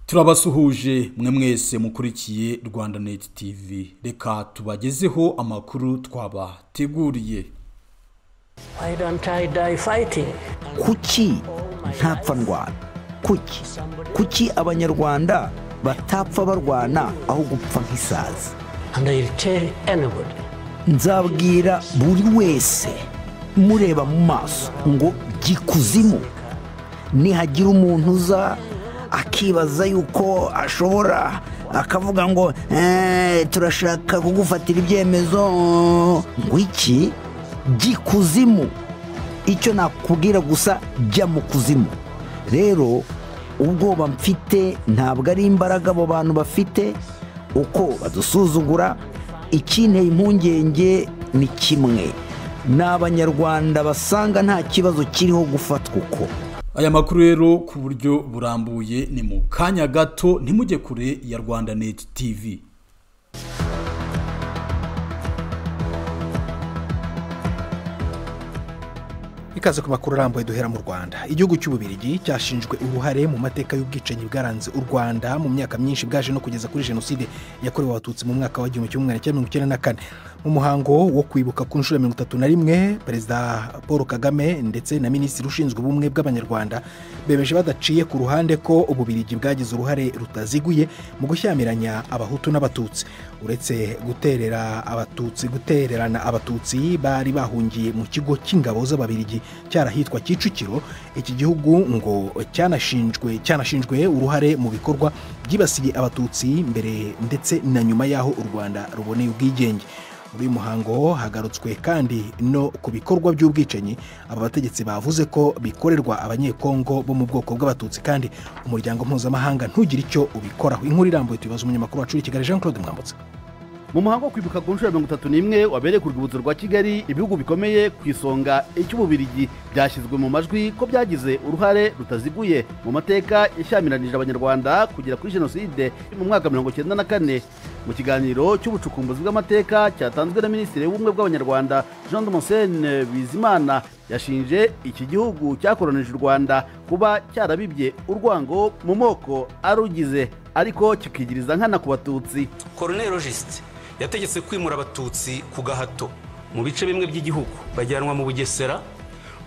Turabasuhuje mwe mwese mukurikiye Rwandanet TV. Reka tubagezeho amakuru twabateguriye. Why don't I die fighting? Kuki ntapfa ndwana? Kuki abanyarwanda batapfa barwana aho gupfa nk'isazi? And I'll tell anybody. Nzabwira buri wese mureba mu maso ngo gikuzimu nihagira umuntu uza akibaza yuko ashobora akavuga ngo turashaka kugufatira ibyemezo ngo iki gikuzimu. Icyo nakubwira gusa jya mu kuzimu. Rero ubwoba mfite ntabwo ari imbaraga abo bantu bafite uko badusuzugura. Ikinteye impungenge ni kimwe, n'abanyarwanda basanga nta kibazo kiriho gufatwa uko. Aya makuru rero ku buryo burambuye ni mu kanya gato, ntimujye kure ya Rwandanet TV. Ikaze ku makuru arambuye duhera mu Rwanda. Igihugu cy'Ububirigi cyashinjwe uruhare mu mateka y'ubwicanyi bwaranze u Rwanda mu myaka myinshi bwaje no kugeza kuri jenoside yakorewe abatutsi mu mwaka wa 1994. Mu muhango wo kwibuka ku nshuro 31 Perezida Paul Kagame ndetse na Minisitiri ushinzwe ubumwe bw'Abanyarwanda bemeje badaciye ku ruhande ko Ububirigi bwagize uruhare rutaziguye mu gushyamiranya abahutu n'abatutsi. Uretse gutererana abatutsi bari bahungiye mu kigo cy'ingabo z'Ababirigi cyarahitwa Kicukiro, iki gihugu ngo cyanashinjwe uruhare mu bikorwa byibasiye abatutsi mbere ndetse na nyuma yaho u Rwanda ruboneye ubwigenge. Muri muhango hagarutswe kandi no ku bikorwa by'ubwicanyi aba bategetsi bavuze ko bikorerwa abanyekongo bo mu bwoko bw'abatutsi kandi umuryango mpuzamahanga ntugire icyo ubikoraho. Inkuru irambuye tubibaza umunyamakuru wacu i Kigali Jean-Claude Mwambutse. Mu muhango wo kwibuka ku nshuro 31 wabereye ku rwibutso rwa Kigali, ibihugu bikomeye ku isonga icy'Ububirigi byashyizwe mu majwi ko byagize uruhare rutaziguye mu mateka yashyamiranyije abanyarwanda kugera kuri jenoside mu mwaka 1994. Mu kiganiro cy'ubucukumbuzi bw'amateka cyatanzwe na Minisitiri w'Ubumwe bw'Abanyarwanda Jean Damascene Bizimana, yashinje iki gihugu cyakoronije u Rwanda kuba cyarabibye urwango mu moko arugize ariko kikigiriza nkana ku batutsi. Colonel Logiste yategetse kwimura abatutsi ku gahato mu bice bimwe by'igihugu bajyanwa mu Bugesera.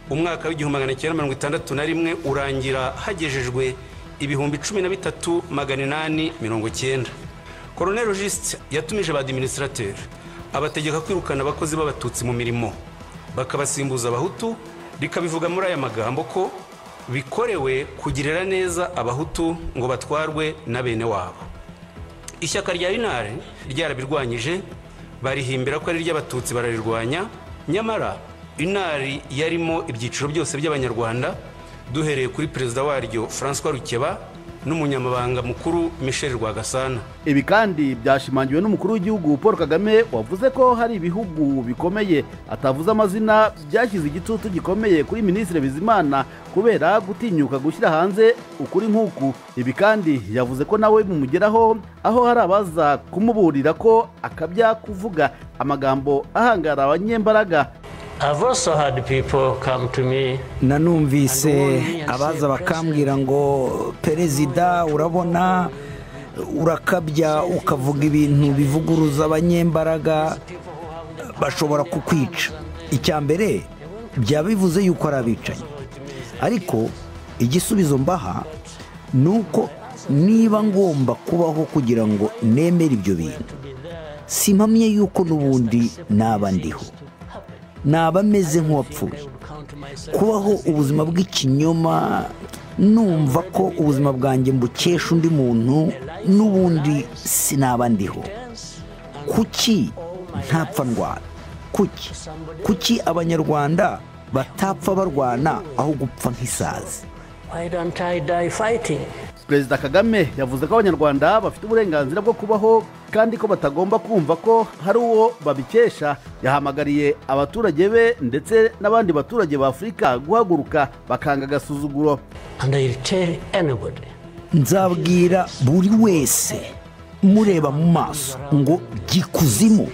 Umwaka wa 1961 urangira hagejejwe ibihumbi 13,890. Colonel Logiste yatumije ba administrateur abategeka kwirukana abakozi b'abatutsi mu mirimo bakabasimbuza abahutu, rikabivuga muri aya magambo ko bikorewe kugirira neza abahutu ngo batwarwe na bene wabo. Ishyaka rya Inare ryarabirwanyije, barihimbira ko ari ry'abatutsi bararirwanya. Nyamara Inare yarimo ibyiciro byose by'abanyarwanda, duhereye kuri perezida waryo François Rukeba n'umunyamabanga mukuru Michel Rwagasana. Ibi kandi byashimangiwe n'umukuru w'igihugu Paul Kagame wavuze ko hari ibihugu bikomeye atavuze amazina byashyize igitutu gikomeye kuri Minisitiri Bizimana kubera gutinyuka gushyira hanze ukuri nk'uku. Ibi kandi yavuze ko nawe mumugeraho aho hari abaza kumuburira ko akabya kuvuga amagambo ahangara abanyembaraga. I've also had people come to me. Nanumvise abaza bakambwira ngo perezida urabona urakabya ukavuga ibintu bivuguruza abanyembaraga bashobora kukwica. Icyambere byabivuze yuko ari abicanyi, ariko igisubizo mbaha nuko niba ngomba kubaho kugira ngo nemere ibyo bintu, simpamye yuko n'ubundi naba ndiho, naba meze nk'uwapfuye. Kubaho ubuzima bw'ikinyoma numva ko ubuzima bwanjye mbukesha undi muntu, n'ubundi sinaba ndiho. Kuki ntapfa ndwana? Kuki abanyarwanda batapfa barwana aho gupfa nk'isazi? Why don't I die fighting? Perezida Kagame yavuze ko abanyarwanda bafite uburenganzira bwo kubaho kandi ko batagomba kumva ko hari uwo babikesha. Yahamagariye abaturage be ndetse n'abandi baturage ba Afurika guhaguruka bakanga agasuzuguro. And I'll tell anybody. Nzabwira buri wese mureba mu maso ngo gikuzimu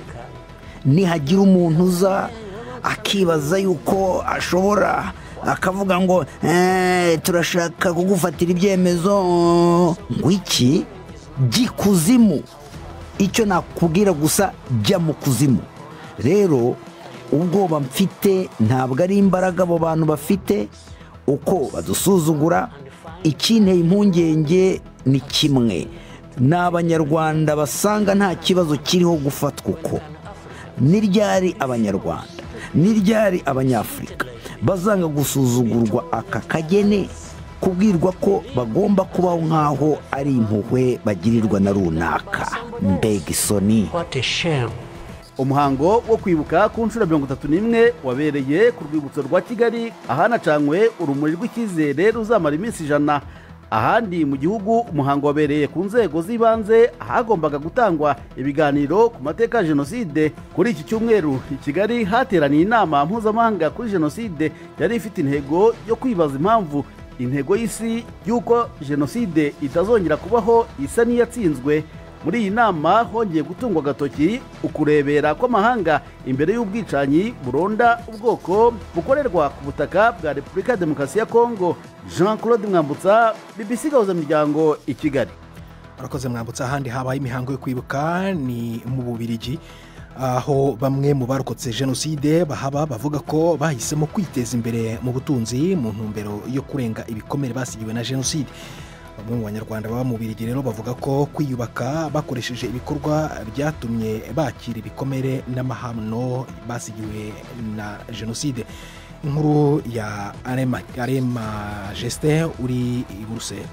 nihagira umuntu uza akibaza yuko ashobora akavuga ngo turashaka kugufatira ibyemezo ngo iki gikuzimu. Icyo nakubwira gusa jya mu kuzimu. Rero ubwoba mfite ntabwo ari imbaraga abo bantu bafite uko badusuzugura. Ikinteye impungenge ni kimwe, n'abanyarwanda basanga nta kibazo kiriho gufatwa uko. Niryari abanyarwanda, niryari abanyafurika bazanga gusuzugurwa aka kagene, kubwirwa ko bagomba kubaho nk'aho ari impuhwe bagirirwa na runaka. Mbega isoni. What a shame. Umuhango wo kwibuka ku nshuro 31 wabereye ku rwibutso rwa Kigali, ahanacanywe urumuri rw'icyizere ruzamara iminsi 100. Ahandi mu gihugu umuhango wabereye ku nzego z'ibanze, ahagombaga gutangwa ibiganiro ku mateka ya jenoside. Kuri iki cyumweru i Kigali hateraniye inama mpuzamahanga kuri jenoside yari ifite intego yo kwibaza impamvu intego y'isi y'uko jenoside itazongera kubaho isa n'iyatsinzwe. Muri iyi nama hongeye gutungwa agatoki ukurebera kw'amahanga imbere y'ubwicanyi buronda ubwoko bukorerwa ku butaka bwa Repubulika ya Demokarasi ya Kongo. Jean-Claude Mwambutsa, BBC Gahuzamiryango i Kigali. Arakoze Mwambutsa. Ahandi habaye imihango yo kwibuka ni mu Bubiligi, aho bamwe mu barokotse jenoside bahaba bavuga ko bahisemo kwiteza imbere mu butunzi mu ntumbero yo kurenga ibikomere basigiwe na jenoside. Bamwe mu banyarwanda baba mu Bubiligi rero bavuga ko kwiyubaka bakoresheje ibikorwa byatumye bakira ibikomere n'amahano basigiwe na jenoside. Inkuru ya Arema Justin uri i Buruseli.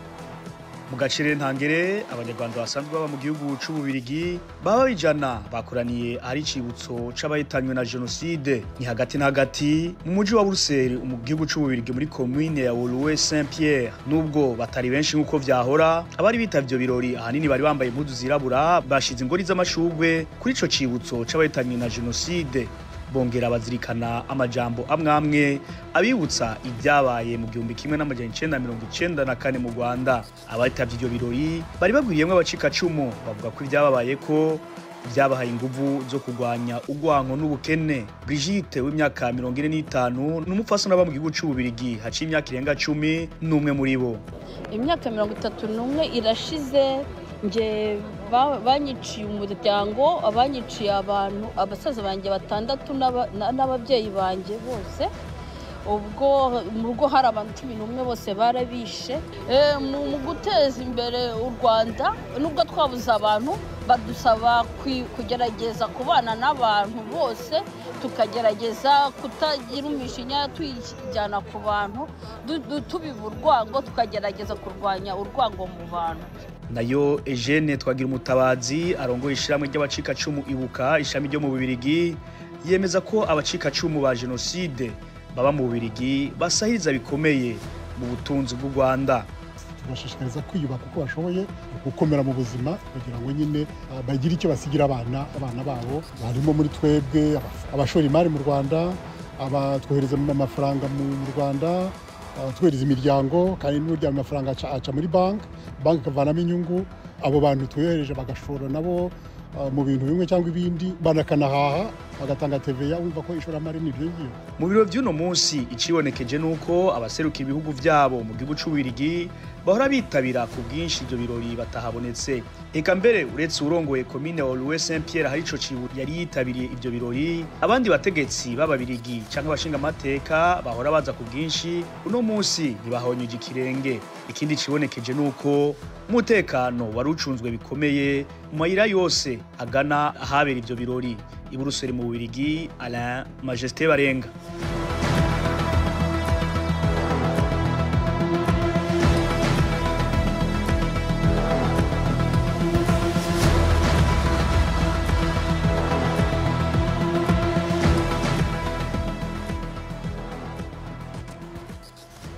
Mu gaciro ntangere abanyarwanda basanzwe baba mu gihugu c'Ububiligi baba bijana bakoraniye ari cibutso c'abayitanywe na jenoside. Ni hagati na hagati mu muji wa Buruseli mu gihugu c'Ububiligi muri commune ya Woluwe-Saint-Pierre. Nubwo batari benshi nkuko vyahora, abari bitavyo birori ahanini bari bambaye impuzu zirabura, bashize ingori z'amashugwe kuri ico cibutso c'abayitanywe na jenoside. Bongera bazirikana amajambo amwamwe abibutsa ibyabaye mu 1994 mu Rwanda. Abatavye ibyo birori bari bagwiriyemwe abacika cumu, bavuga ko ibyababaye ko byabahaye inguvu zo kurwanya ugwanko n'ubukene. Brigitte w'imyaka 45 n'umupfasoni aba mu gihugu c'Ububiligi haciye imyaka irenga 10 n'umwe muri bo. Imyaka 31 irashize nje banyiciye umuryango, abanyiciye abantu, abasaza banjye 6 n'ababyeyi banjye bose. Ubwo mu rugo hari abantu 11 bose barabishe. Mu guteza imbere u Rwanda nubwo twabuze abantu, badusaba kugerageza kubana n'abantu bose, tukagerageza kutagira umishinya tuyijyana ku bantu, tubiba urwango, tukagerageza kurwanya urwango mu bantu. Nayo Eugene Twagira Umutabazi arongoye ishyirahamwe ry'abacika cumu Ibuka ishami ryo mu Bubiligi, yemeza ko abacika cumu ba jenoside baba mu Bubiligi basahiriza bikomeye mu butunzi bw'u Rwanda. Bashishikariza kwiyubaka uko bashoboye, gukomera mu buzima kugira ngo nyine bagire icyo basigira abana babo. Barimo muri twebwe abashora imari mu Rwanda, abatwohereza amafaranga mu Rwanda, twohereza imiryango, kandi n'uburyo amafaranga aca muri banki ikavanamo inyungu. Abo bantu twohereje bagashora nabo mu bintu bimwe cyangwa ibindi, banakanahaha bagatanga TVA. Wumva ko ishoramari ni byo ngiyo. Mu biro by'uno munsi icibonekeje nuko abaseruka ibihugu byabo mu gihugu c'Ububiligi bahora bitabira ku bwinshi ibyo birori batahabonetse. Eka mbere uretse urongoye commune Woluwe-Saint-Pierre hari ico cibutso yari yitabiriye ibyo birori, abandi bategetsi b'Ababiligi canke abashinga amateka bahora baza ku bwinshi. Uno munsi ntibahonyuje ikirenge. Ikindi cibonekeje nuko umutekano wari ucunzwe bikomeye mu mayira yose agana ahabera ibyo birori. I Buruseli mu Bubiligi, Alain Majesté Barenga.